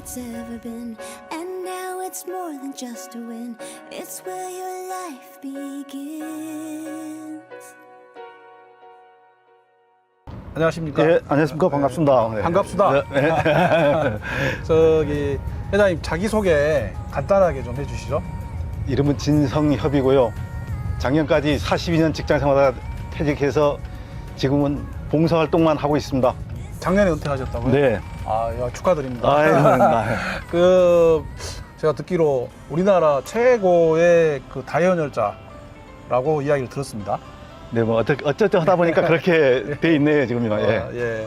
it's ever been. And now it's more than just a win. It's where your life begins. 안녕하십니까? 예, 안녕하십니까. 반갑습니다. 네. 반갑습니다. 네. 저기 회장님 자기소개 간단하게 좀 해주시죠. 이름은 진성협이고요. 작년까지 42년 직장생활하다 퇴직해서 지금은 봉사활동만 하고 있습니다. 작년에 은퇴하셨다고요? 네. 아, 야, 축하드립니다. 아유, 제가 듣기로 우리나라 최고의 그 다이어널자라고 이야기를 들었습니다. 네, 뭐 어쩌다 하다 보니까 그렇게 돼 있네요, 지금요. 예. 예.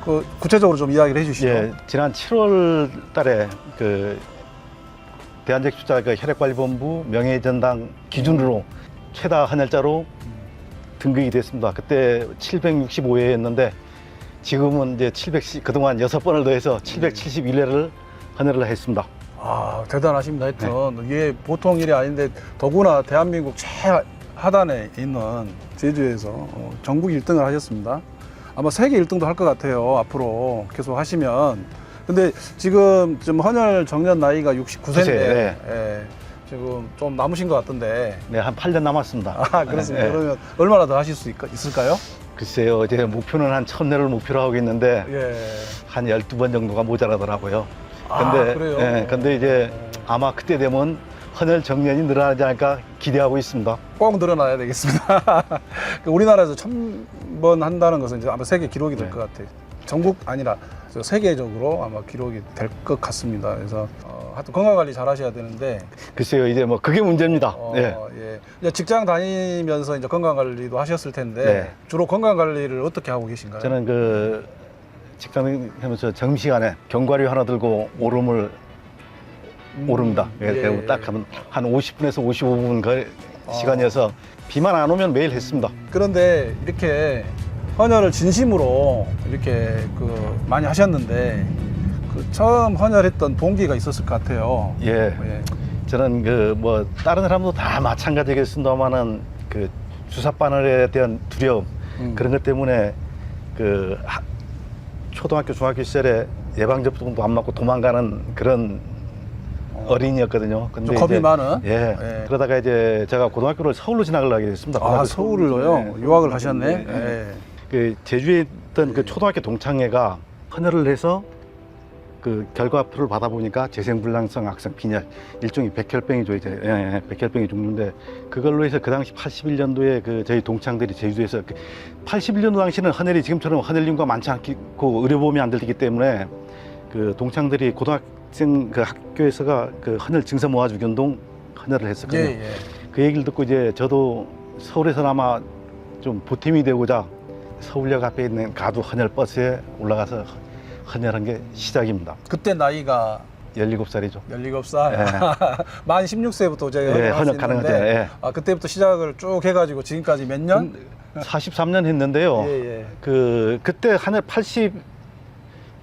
그 구체적으로 좀 이야기를 해주시죠. 예, 지난 7월 달에 그 대한제축자 그 혈액관리본부 명예전당 기준으로 최다 헌혈자로 등극이 됐습니다. 그때 765회였는데 지금은 이제 그동안 6번을 더해서 771회를 헌혈을 했습니다. 아, 대단하십니다. 하여튼 이게 보통 일이 아닌데 더구나 대한민국 최하단에 있는 제주에서 전국 1등을 하셨습니다. 아마 세계 1등도 할 것 같아요. 앞으로 계속 하시면. 근데 지금 좀 헌혈 정년 나이가 69세인데 네. 예, 지금 좀 남으신 것 같던데. 네, 한 8년 남았습니다. 아, 그렇습니다. 네. 그러면 얼마나 더 하실 수 있을까요? 글쎄요, 이제 목표는 한 1000회를 목표로 하고 있는데 예. 한 12번 정도가 모자라더라고요. 아, 그래요? 예, 근데 이제 아마 그때 되면 헌혈 정년이 늘어나지 않을까 기대하고 있습니다. 꼭 늘어나야 되겠습니다. 우리나라에서 1000번 한다는 것은 이제 아마 세계 기록이 될 것 같아요. 전국 아니라 세계적으로 아마 기록이 될 것 같습니다. 그래서 하여튼 건강 관리 잘 하셔야 되는데. 글쎄요, 이제 뭐 그게 문제입니다. 예. 예. 이제 직장 다니면서 이제 건강 관리도 하셨을 텐데 네. 주로 건강 관리를 어떻게 하고 계신가요? 저는 그 직장 하면서 점심시간에 견과류 하나 들고 오름을 오릅니다. 예. 딱 하면 한 50분에서 55분 시간이어서 비만 안 오면 매일 했습니다. 그런데 이렇게 헌혈을 진심으로 이렇게 많이 하셨는데 그 처음 헌혈했던 동기가 있었을 것 같아요. 예. 예. 저는 그 뭐 다른 사람도 다 마찬가지겠습니다만은 그 주사 바늘에 대한 두려움 그런 것 때문에 그 초등학교 중학교 시절에 예방 접종도 안 맞고 도망가는 그런 어린이였거든요. 근데 좀 겁이 이제, 많은? 예. 예. 그러다가 이제 제가 고등학교를 서울로 진학을 하게 됐습니다. 아, 서울로요? 네. 유학을 하셨네? 네. 예. 그 제주에 있던 그 초등학교 동창회가 헌혈을 해서 그 결과표를 받아보니까 재생불량성 악성 빈혈, 일종의 백혈병이죠. 이제 백혈병의 종류인데 그걸로 해서 그 당시 81년도에 그 저희 동창들이 제주도에서 81년도 당시는 헌혈이 지금처럼 헌혈 인구가 많지 않고 의료보험이 안 들리기 때문에 그 동창들이 고등학생 그 학교에서가 그 헌혈 증서 모아주기 운동 헌혈을 했었거든요. 예, 예. 그 얘기를 듣고 이제 저도 서울에서나마 좀 보탬이 되고자 서울역 앞에 있는 가두 헌혈 버스에 올라가서 헌혈한 게 시작입니다. 그때 나이가 17살이죠. 17살? 예. 만 16세부터 제가 예, 헌혈할 수 헌혈 가능하죠. 있는데 예. 아, 그때부터 시작을 쭉 해가지고 지금까지 몇 년? 43년 했는데요. 예, 예. 그때 헌혈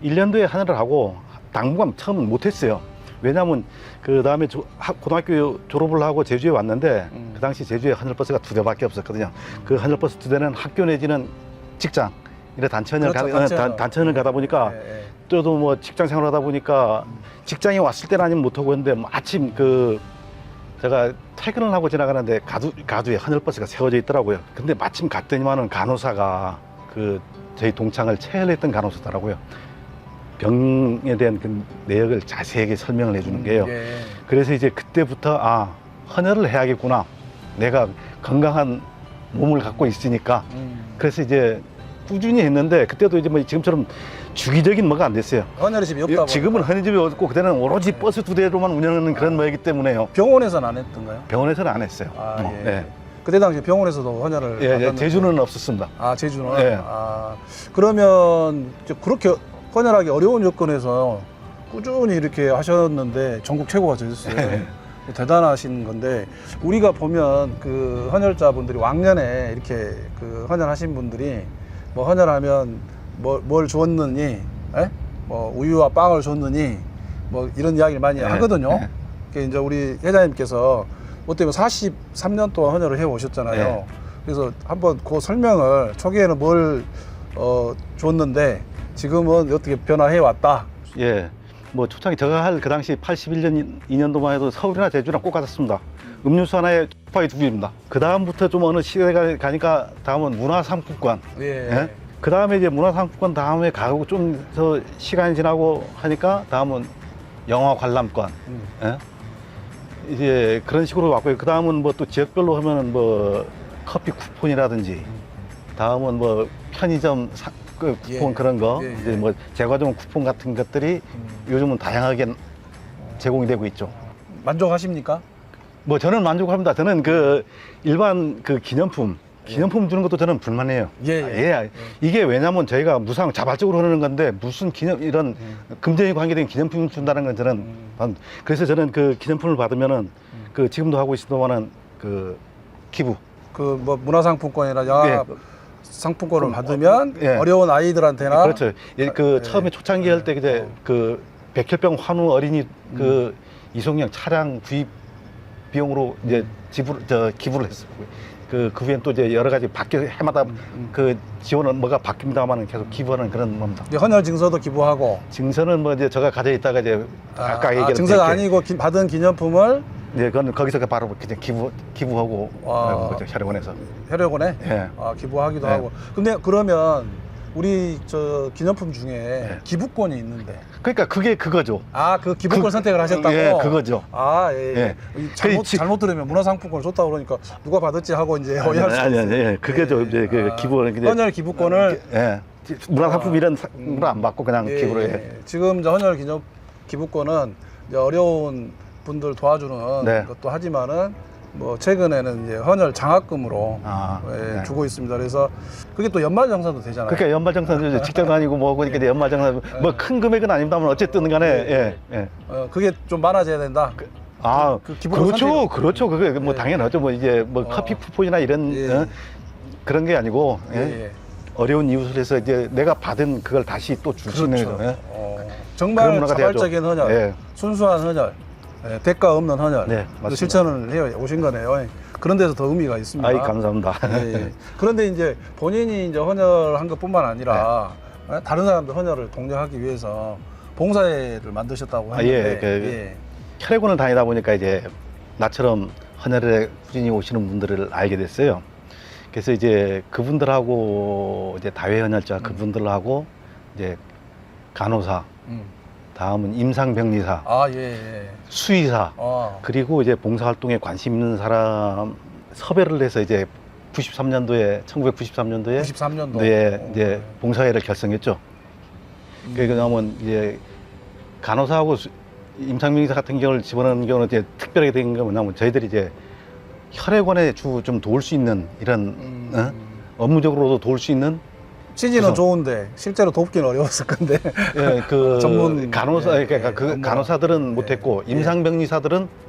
81년도에 헌혈을 하고 당분간 처음은 못했어요. 왜냐하면 그 다음에 고등학교 졸업을 하고 제주에 왔는데 그 당시 제주에 헌혈버스가 2대밖에 없었거든요. 그 헌혈버스 2대는 학교 내지는 직장 이래 단체 헌혈 그렇죠, 단체 헌혈 가다 보니까 예, 예. 저도 뭐 직장 생활하다 보니까 직장에 왔을 때는 아니면 못하고 했는데 마침 제가 퇴근을 하고 지나가는데 가두에 헌혈버스가 세워져 있더라고요. 근데 마침 갔더니만은 간호사가 저희 동창을 체혈했던 간호사더라고요. 병에 대한 그 내역을 자세하게 설명을 해주는 게요. 예. 그래서 이제 그때부터 헌혈을 해야겠구나. 내가 건강한 몸을 갖고 있으니까. 그래서 이제 꾸준히 했는데 그때도 이제 뭐 지금처럼 주기적인 뭐가 안 됐어요. 헌혈이 집이 없다 지금은 헌혈집이 없고 그때는 오로지 버스 2대로만 운영하는 그런 뭐이기 때문에요. 병원에서는 안 했던가요? 병원에서는 안 했어요. 예. 네. 그때 당시 병원에서도 헌혈을 받았는데. 제주는 없었습니다. 아, 제주는? 예. 그러면 이제 그렇게 헌혈하기 어려운 여건에서 꾸준히 이렇게 하셨는데 전국 최고가 되셨어요. 대단하신 건데 우리가 보면 그 헌혈자분들이 왕년에 이렇게 그 헌혈하신 분들이 뭐 헌혈하면 뭘 줬느니, 뭐 우유와 빵을 줬느니, 뭐 이런 이야기를 많이 하거든요. 그게 이제 우리 회장님께서 뭐 때문에 43년 동안 헌혈을 해 오셨잖아요. 그래서 한번 그 설명을 초기에는 뭘 줬는데 지금은 어떻게 변화해 왔다. 예. 뭐 초창기 제가 할 그 당시 81년 2년도만 해도 서울이나 제주랑 똑같았습니다. 음료수 하나에 초파이 2개입니다. 그 다음부터 좀 어느 시대가 가니까 다음은 문화상품권. 예. 예? 그 다음에 이제 문화상품권 다음에 가고 좀 더 시간이 지나고 하니까 다음은 영화 관람권. 예? 이제 그런 식으로 왔고요. 그 다음은 뭐 또 지역별로 하면은 뭐 커피 쿠폰이라든지 다음은 뭐 편의점 그 쿠폰 예. 그런 거 예, 예. 이제 뭐 제과점 쿠폰 같은 것들이 요즘은 다양하게 제공이 되고 있죠. 만족하십니까? 뭐 저는 만족합니다. 저는 그 일반 그 기념품 주는 것도 저는 불만해요. 예. 이게 왜냐면 저희가 무상 자발적으로 하는 건데 무슨 기념 이런 금전이 관계된 기념품을 준다는 건 저는 그래서 저는 그 기념품을 받으면은 그 지금도 하고 있습니다만은 그 기부. 그 뭐 문화상품권이나 영화 예. 상품권을 받으면 예. 어려운 아이들한테나 그렇죠. 예, 그 예. 처음에 초창기 할 때 이제 그 백혈병 환우 어린이 그 이송형 차량 구입 비용으로 이제 기부를 했어요. 그 후엔 또 이제 여러 가지 해마다 그 지원은 뭐가 바뀝니다만은 계속 기부하는 그런 겁니다. 이제 헌혈 증서도 기부하고 증서는 뭐 이제 제가 가져 있다가 이제 아까 얘기한 증서가 아니고 받은 기념품을 네, 그건 거기서 바로 그냥 기부하고 와. 거죠, 혈액원에서. 혈액원에 예. 기부하기도 예. 하고. 근데 그러면 우리 저 기념품 중에 예. 기부권이 있는데 그러니까 그게 그거죠. 그 기부권 선택을 하셨다고? 예, 그거죠. 예. 예. 잘못 들으면 문화상품권을 줬다고 그러니까 누가 받을지 하고 이제 오해할 수 있어요. 아니, 그게죠. 이제 그 기부는 근데 헌혈 기부권을 예. 문화상품 이런 걸 안 받고 그냥 예, 기부로 해. 예. 지금 이제 헌혈 기부권은 이제 어려운 분들 도와주는 네. 것도 하지만은 뭐 최근에는 이제 헌혈 장학금으로 네. 주고 있습니다. 그래서 그게 또 연말정산도 되잖아요. 그러니까 연말정산 직장 다니고 뭐고 그러니까 이제 연말정산 뭐 큰 금액은 아닙니다만 어쨌든 간에 예. 그게 좀 많아져야 된다. 그 기부권 그렇죠. 그렇죠. 그게 뭐 예. 당연하죠. 뭐 이제 뭐 커피 쿠폰이나 이런 예. 그런 게 아니고 예. 어려운 이웃을 해서 이제 내가 받은 그걸 다시 또 줄 수 있는 그렇죠. 거죠. 예. 어, 그런 정말 문화가 자발적인 돼야죠. 헌혈, 예. 순수한 헌혈, 대가 없는 헌혈 네, 맞습니다. 실천을 해 오신 거네요. 그런 데서 더 의미가 있습니다. 아이 감사합니다. 예. 그런데 이제 본인이 이제 헌혈한 것뿐만 아니라 다른 사람들 헌혈을 독려하기 위해서 봉사회를 만드셨다고 했는데 혈액원을 다니다 보니까 이제 나처럼 헌혈에 꾸준히 오시는 분들을 알게 됐어요. 그래서 이제 그분들하고 이제 다회 헌혈자 그분들하고 이제 간호사, 다음은 임상병리사, 수의사, 그리고 이제 봉사활동에 관심 있는 사람 섭외를 해서 이제 1993년도에 93년도 이제 봉사회를 결성했죠. 그러면 이제 간호사하고 임상병리사 같은 경우를 집어넣는 경우는 이제 특별하게 된 게 뭐냐면 저희들이 이제 혈액원에 좀 도울 수 있는 이런 업무적으로도 도울 수 있는 취지는 좋은데 실제로 돕기는 어려웠을 건데 예, 그 전문 그러니까 그 간호사들은 못했고 임상병리사들은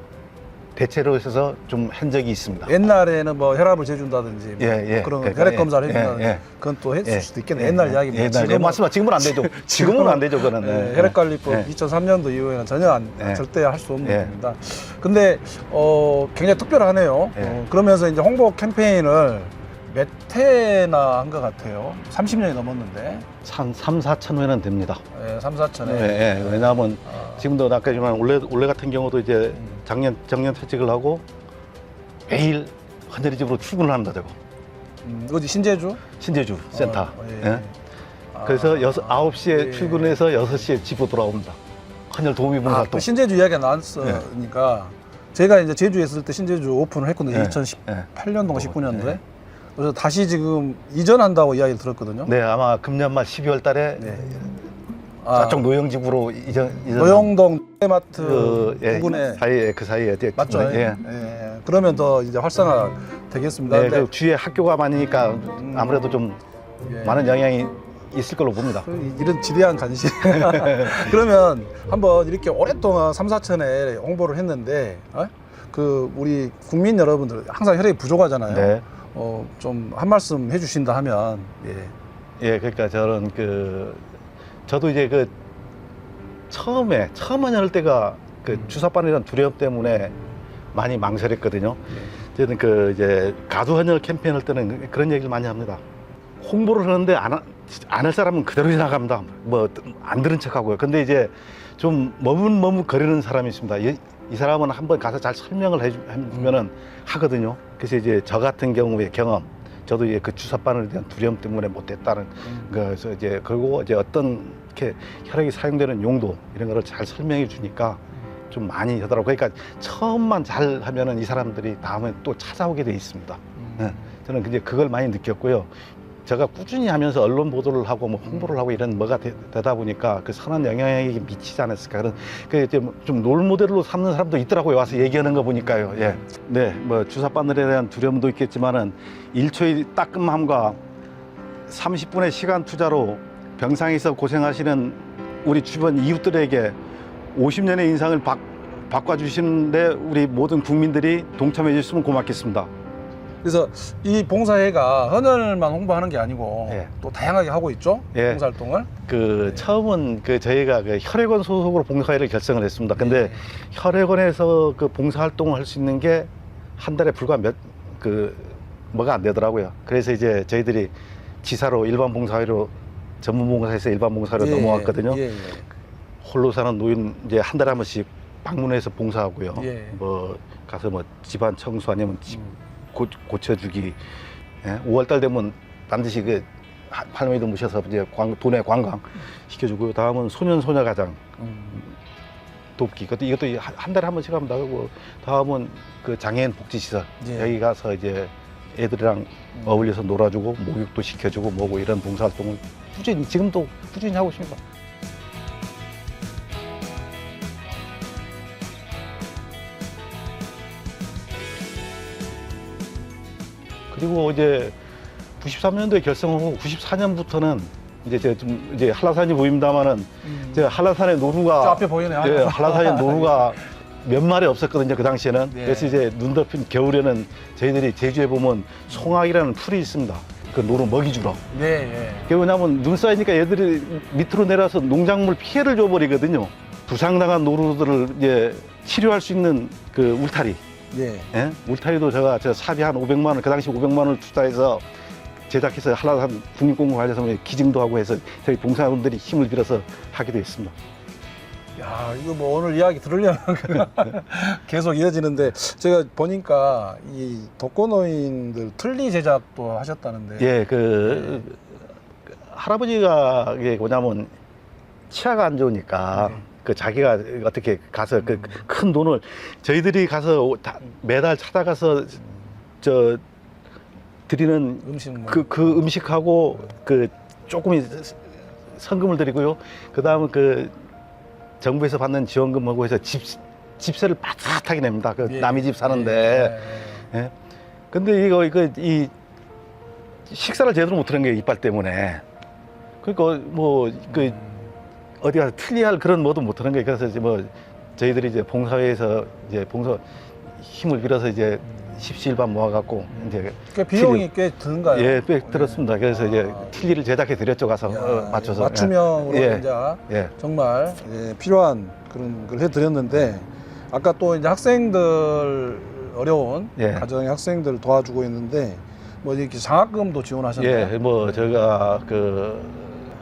대체로 해서 좀 한 적이 있습니다. 옛날에는 뭐 혈압을 재준다든지 뭐 그런 그러니까, 혈액 검사를 해준다든지 그건 또 했을 수도 있겠네. 옛날 이야기입니다. 지금은 맞습니다. 지금은 안 되죠. 지금은 안 되죠. 그거는 혈액관리법 2003년도 이후에는 전혀 절대 할 수 없는 겁니다. 근데 굉장히 특별하네요. 그러면서 이제 홍보 캠페인을 몇 회나 한 것 같아요. 30년이 넘었는데. 3, 4천 회는 됩니다. 3, 4천 회. 왜냐하면 지금도 아까 했지만 올해 같은 경우도 이제 정년 퇴직을 하고 매일 헌혈이 집으로 출근을 합니다. 저거. 어디 신제주 센터. 그래서 9시에 출근해서 6시에 집으로 돌아옵니다. 헌혈 도우미 봉사활동. 그 신제주 이야기가 나왔으니까 제가 이제 제주에 있을 때 신제주 오픈을 했거든요. 2018년도인가 19년도에. 그래서 다시 지금 이전한다고 이야기를 들었거든요. 네, 아마 금년 말 12월 달에 저쪽 노영집으로 노영동 마트 부근에 사이에 그 사이에 맞죠? 그러면 더 이제 활성화 되겠습니다. 네, 그 주위에 학교가 많으니까 아무래도 좀 많은 영향이 있을 걸로 봅니다. 이런 지대한 관심. 그러면 한번 이렇게 오랫동안 3, 4천에 홍보를 했는데 그 우리 국민 여러분들 항상 혈액이 부족하잖아요. 네. 좀 한 말씀 해주신다 하면 그러니까 저는 저도 이제 처음 헌혈할 때가 주사바늘에 대한 두려움 때문에 많이 망설였거든요. 저는 이제 가두 헌혈 캠페인 할 때는 그런 얘기를 많이 합니다. 홍보를 하는데 안 할 사람은 그대로 지나갑니다. 뭐 안 들은 척하고요. 근데 이제 좀 머뭇머뭇거리는 사람이 있습니다. 이 사람은 한번 가서 잘 설명을 해주면은 하거든요. 그래서 이제 저 같은 경우의 경험, 저도 이제 그 주사바늘에 대한 두려움 때문에 못했다는 그래서 이제 그리고 이제 어떤 이렇게 혈액이 사용되는 용도 이런 거를 잘 설명해 주니까 좀 많이 하더라고요. 그러니까 처음만 잘 하면은 이 사람들이 다음에 또 찾아오게 돼 있습니다. 네. 저는 이제 그걸 많이 느꼈고요. 제가 꾸준히 하면서 언론 보도를 하고 뭐 홍보를 하고 이런 뭐가 되다 보니까 그 선한 영향력이 미치지 않았을까. 그런 그 이제 좀 롤모델로 삼는 사람도 있더라고요. 와서 얘기하는 거 보니까요. 예. 네, 뭐 주사바늘에 대한 두려움도 있겠지만은 1초의 따끔함과 30분의 시간 투자로 병상에서 고생하시는 우리 주변 이웃들에게 50년의 인상을 바꿔주시는데 우리 모든 국민들이 동참해 주셨으면 고맙겠습니다. 그래서 이 봉사회가 헌혈만 홍보하는 게 아니고 예. 또 다양하게 하고 있죠. 예. 봉사활동을. 그 처음은 그 저희가 그 혈액원 소속으로 봉사회를 결성을 했습니다. 근데 혈액원에서 그 봉사활동을 할 수 있는 게 한 달에 불과 뭐가 안 되더라고요. 그래서 이제 저희들이 지사로 일반 봉사회로 전문 봉사에서 일반 봉사로 넘어왔거든요. 예, 예. 홀로 사는 노인 이제 한 달에 한 번씩 방문해서 봉사하고요. 예. 뭐 가서 뭐 집안 청소 아니면 집 고쳐주기. 예? 5월달 되면 반드시 그 할머니도 모셔서 이제 도내 관광 시켜주고요. 다음은 소년 소녀 가장 돕기. 이것도 한 달에 한 번씩 하면 나가고, 다음은 그 장애인 복지시설. 예. 여기 가서 이제 애들이랑 어울려서 놀아주고 목욕도 시켜주고 뭐고 이런 봉사활동을 지금도 꾸준히 하고 있습니다. 그리고 이제 93년도에 결성하고 94년부터는 이제 제가 좀 이제 한라산이 보입니다만은 제가 한라산의 노루가 저 앞에 보이네요. 예, 한라산의 노루가 몇 마리 없었거든요, 그 당시에는. 네. 그래서 이제 눈 덮인 겨울에는 저희들이 제주에 보면 송악이라는 풀이 있습니다. 그 노루 먹이 주러. 네, 예. 그게 뭐냐면 눈 쌓이니까 얘들이 밑으로 내려서 농작물 피해를 줘버리거든요. 부상당한 노루들을 이제 치료할 수 있는 그 울타리. 예. 예? 울타리도 제가 사비 한 500만 원, 그 당시 500만 원을 투자해서 제작해서 한라산 국립공원관리소에 기증도 하고 해서 저희 봉사분들이 힘을 빌어서 하게 되었습니다. 야, 이거 뭐 오늘 이야기 들으려면 계속 이어지는데, 제가 보니까 이 독거노인들 틀니 제작도 하셨다는데. 예, 할아버지가 이게 뭐냐면 치아가 안 좋으니까 그 자기가 어떻게 가서 그 큰 돈을 저희들이 가서 매달 찾아가서 드리는 음식 그 음식하고 그 조금 성금을 드리고요. 그 다음은 그 정부에서 받는 지원금하고 해서 집세를 빠듯하게 냅니다. 그 예. 남의 집 사는데. 예. 근데 이 식사를 제대로 못 하는 게 이빨 때문에. 그러니까 어디 가서 틀리할 그런 뭐도 못 하는 거예요. 그래서 이제 뭐 저희들이 이제 봉사회에서 이제 봉사 힘을 빌어서 이제 십시일반 모아갖고 이제 꽤 비용이 꽤 드는가요? 예, 꽤 들었습니다. 그래서 이제 틀니를 제작해 드렸죠. 가서 맞춰서 맞춤형으로 예. 이제 예. 정말 필요한 그런 걸 해드렸는데, 아까 또 이제 학생들 어려운 예. 가정의 학생들 도와주고 있는데 뭐 이렇게 장학금도 지원하셨나요? 예, 뭐 제가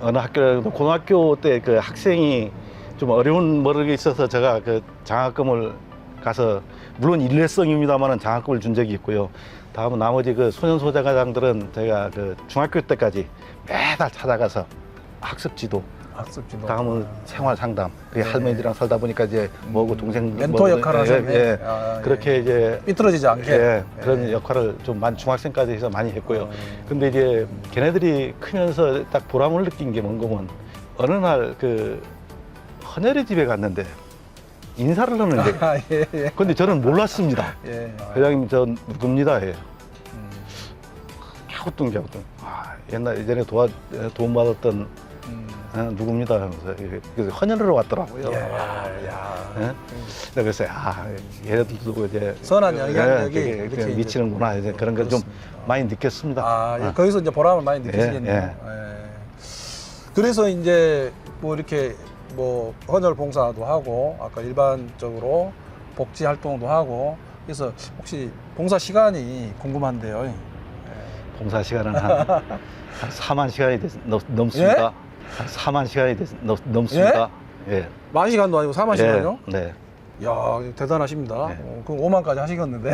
어느 학교라도 고등학교 때 그 학생이 좀 어려운 머리가 있어서 제가 그 장학금을 가서 물론 일회성입니다만은 장학금을 준 적이 있고요. 다음은 나머지 그 소년 소자가장들은 제가 그 중학교 때까지 매달 찾아가서 학습지도, 다음은 생활 상담. 그 할머니들이랑 살다 보니까 이제 뭐고 동생 멘토 역할을 하셨네. 예. 아, 그렇게 이제 삐뚤어지지 않게. 예, 그런 역할을 좀 중학생까지 해서 많이 했고요. 근데 이제 걔네들이 크면서 딱 보람을 느낀 게 뭔가면 어느 날 그 헌혈의 집에 갔는데 인사를 하는데 아, 예, 예. 근데 저는 몰랐습니다. 예. 회장님 저 누굽니다. 예. 갸우뚱. 예전에 도움 받았던 누굽니다 하면서 그래서 헌혈하러 왔더라고요. 예? 그래서 얘네들도 이제 선한 영향력이 이렇게 이렇게 미치는구나 이제 그런 걸 좀 많이 느꼈습니다. 아, 거기서 이제 보람을 많이 느끼시겠네요. 예. 예. 그래서 이제 뭐 이렇게 뭐 헌혈 봉사도 하고 아까 일반적으로 복지 활동도 하고, 그래서 혹시 봉사 시간이 궁금한데요. 봉사 시간은 한 4만 시간이 넘습니다. 예? 한 4만 시간이 넘습니다. 예. 10,000시간도 아니고 40,000시간요? 네. 이야, 대단하십니다. 네. 그럼 5만까지 하시겠는데.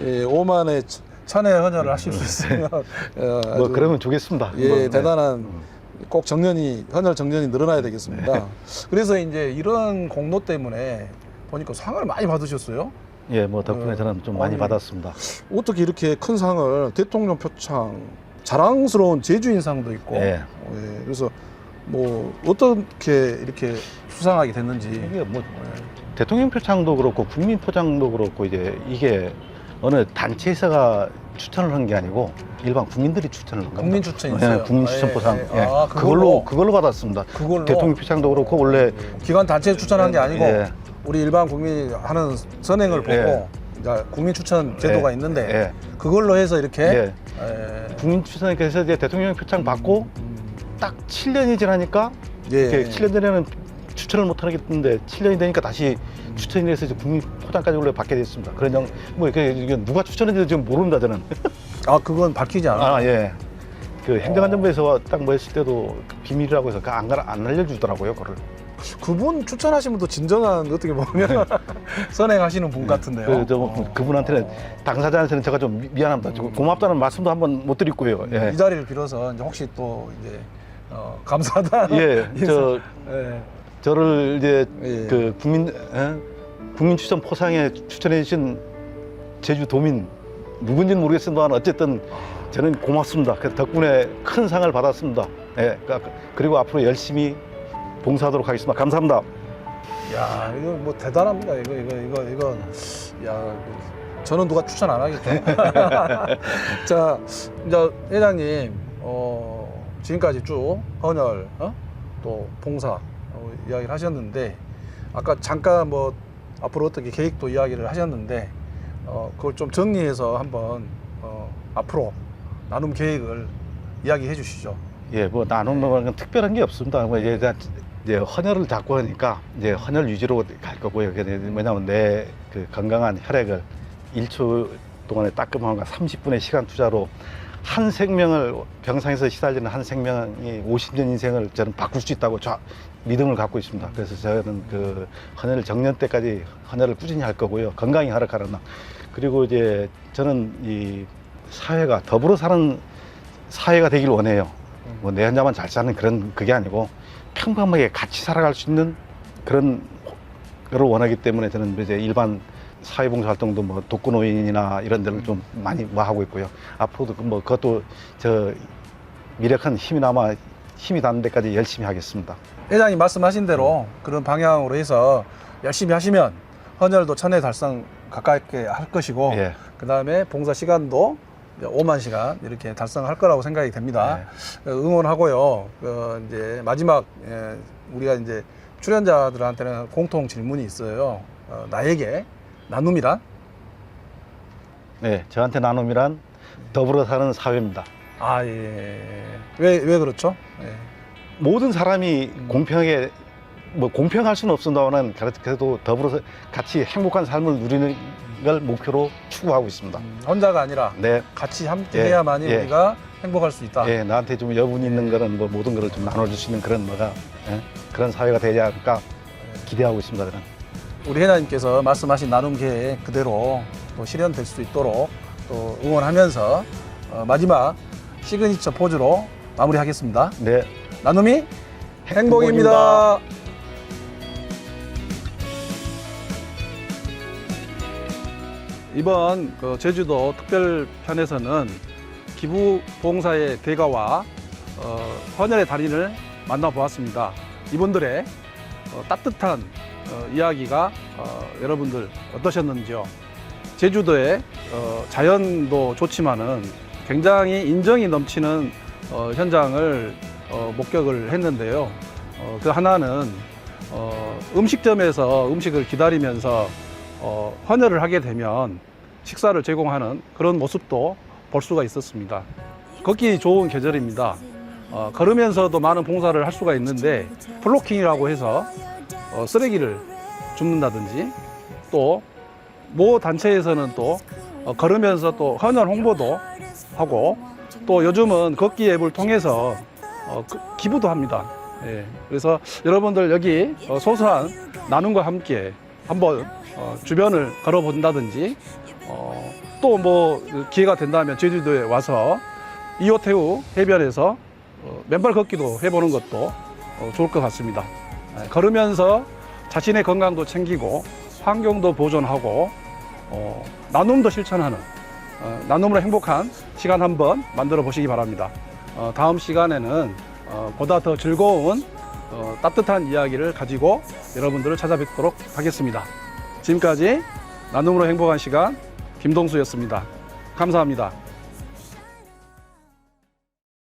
예, 5만에 1,000회 헌혈을 하실 수 있으면. 뭐 아주, 그러면 좋겠습니다. 예, 뭐, 네. 대단한 꼭 정년이, 헌혈 정년이 늘어나야 되겠습니다. 네. 그래서 이제 이런 공로 때문에 보니까 상을 많이 받으셨어요. 예, 뭐 덕분에 저는 좀 많이 아니, 받았습니다. 어떻게 이렇게 큰 상을 대통령 표창, 자랑스러운 제주인상도 있고. 예. 예, 그래서 뭐 어떻게 이렇게 수상하게 됐는지. 이게 뭐 대통령 표창도 그렇고 국민 표창도 그렇고 이제 이게 어느 단체에서가 추천을 한 게 아니고 일반 국민들이 추천을 한 겁니다. 국민 추천이 있어요. 예, 국민 추천 예, 포상. 예. 예. 아, 그걸로 받았습니다. 그걸로 대통령 표창도 그렇고 원래 기관 단체 추천한 게 아니고 예. 우리 일반 국민이 하는 선행을 보고 예. 이제 국민 추천 제도가 예. 있는데 예. 그걸로 해서 이렇게 예. 예. 국민 추천에서 이제 대통령 표창 받고 딱 7년이 지나니까 예. 이렇게 7년 전에는 추천을 못 하겠는데 7년이 되니까 다시 추천이 돼서 이제 국민 포장까지 원래 받게 됐습니다. 그런 뭐 이게 누가 추천했는지 지금 모릅니다 저는. 아 그건 밝히지 않아. 아 예. 그 행정안전부에서 딱 뭐 했을 때도 비밀이라고 해서 안 알려주더라고요 그걸. 그분 추천하신 분도 진정한 어떻게 보면 선행하시는 분 같은데요. 그분한테는 당사자한테는 제가 좀 미안합니다. 고맙다는 말씀도 한번 못 드리고요. 예. 이 자리를 빌어서 이제 혹시 또 이제 감사하다. 예, 예. 저를 이제 예. 그 국민 추천 포상에 추천해 주신 제주도민 누군지는 모르겠습니다만 어쨌든 저는 고맙습니다. 그 덕분에 큰 상을 받았습니다. 예, 그리고 앞으로 열심히 봉사하도록 하겠습니다. 감사합니다. 야, 이거 뭐 대단합니다. 이거. 야, 저는 누가 추천 안 하겠죠. 자, 이제 회장님, 지금까지 쭉 헌혈, 또 봉사 이야기를 하셨는데, 아까 잠깐 뭐 앞으로 어떻게 계획도 이야기를 하셨는데, 그걸 좀 정리해서 한번 앞으로 나눔 계획을 이야기해 주시죠. 예, 뭐 나누는 건 특별한 게 없습니다. 뭐 이제 헌혈을 자꾸 하니까 이제 헌혈 위주로 갈 거고요. 왜냐하면 내 그 건강한 혈액을 1초 동안에 따끔한 거 30분의 시간 투자로 한 생명을 병상에서 시달리는 한 생명이 50년 인생을 저는 바꿀 수 있다고 믿음을 갖고 있습니다. 그래서 저는 그 헌혈 정년 때까지 헌혈을 꾸준히 할 거고요. 건강이 허락하는 날. 그리고 이제 저는 이 사회가 더불어 사는 사회가 되길 원해요. 뭐 내 혼자만 잘 사는 그게 아니고 평범하게 같이 살아갈 수 있는 그런 거를 원하기 때문에 저는 이제 일반 사회봉사 활동도 뭐 독거노인이나 이런 데를 좀 많이 하고 있고요. 앞으로도 뭐 그것도 저 미력한 힘이 닿는 데까지 열심히 하겠습니다. 회장님 말씀하신 대로 그런 방향으로 해서 열심히 하시면 헌혈도 1,000회 달성 가깝게 할 것이고, 예. 그 다음에 봉사 시간도 5만 시간 이렇게 달성할 거라고 생각이 됩니다. 응원하고요. 이제 마지막 우리가 이제 출연자들한테는 공통 질문이 있어요. 나에게 나눔이란? 네, 저한테 나눔이란 더불어 사는 사회입니다. 아, 예. 왜 그렇죠? 예. 모든 사람이 공평하게 뭐 공평할 수는 없습니다만 그래도 더불어서 같이 행복한 삶을 누리는 걸 목표로 추구하고 있습니다. 혼자가 아니라 네. 같이 함께 예, 해야만이 예. 우리가 행복할 수 있다. 예, 나한테 좀 여분이 있는 거는 뭐 모든 거를 좀 나눠줄 수 있는 그런 그런 사회가 되지 않을까 기대하고 있습니다. 저는. 우리 회장님께서 말씀하신 나눔 계획 그대로 또 실현될 수 있도록 또 응원하면서 마지막 시그니처 포즈로 마무리하겠습니다. 네. 나눔이 행복입니다. 행복입니다. 이번 제주도 특별편에서는 기부 봉사의 대가와 헌혈의 달인을 만나보았습니다. 이분들의 따뜻한 이야기가 여러분들 어떠셨는지요? 제주도의 자연도 좋지만은 굉장히 인정이 넘치는 현장을 목격을 했는데요. 그 하나는 음식점에서 음식을 기다리면서 헌혈을 하게 되면 식사를 제공하는 그런 모습도 볼 수가 있었습니다. 걷기 좋은 계절입니다. 걸으면서도 많은 봉사를 할 수가 있는데 플로킹이라고 해서 쓰레기를 줍는다든지 또 모 단체에서는 또 걸으면서 또 헌혈 홍보도 하고 또 요즘은 걷기 앱을 통해서 기부도 합니다. 예, 그래서 여러분들 여기 소소한 나눔과 함께 한번 주변을 걸어본다든지 또 뭐 기회가 된다면 제주도에 와서 이호태우 해변에서 맨발 걷기도 해보는 것도 좋을 것 같습니다. 걸으면서 자신의 건강도 챙기고 환경도 보존하고 나눔도 실천하는 나눔으로 행복한 시간 한번 만들어 보시기 바랍니다. 다음 시간에는 보다 더 즐거운 따뜻한 이야기를 가지고 여러분들을 찾아뵙도록 하겠습니다. 지금까지 나눔으로 행복한 시간 김동수였습니다. 감사합니다.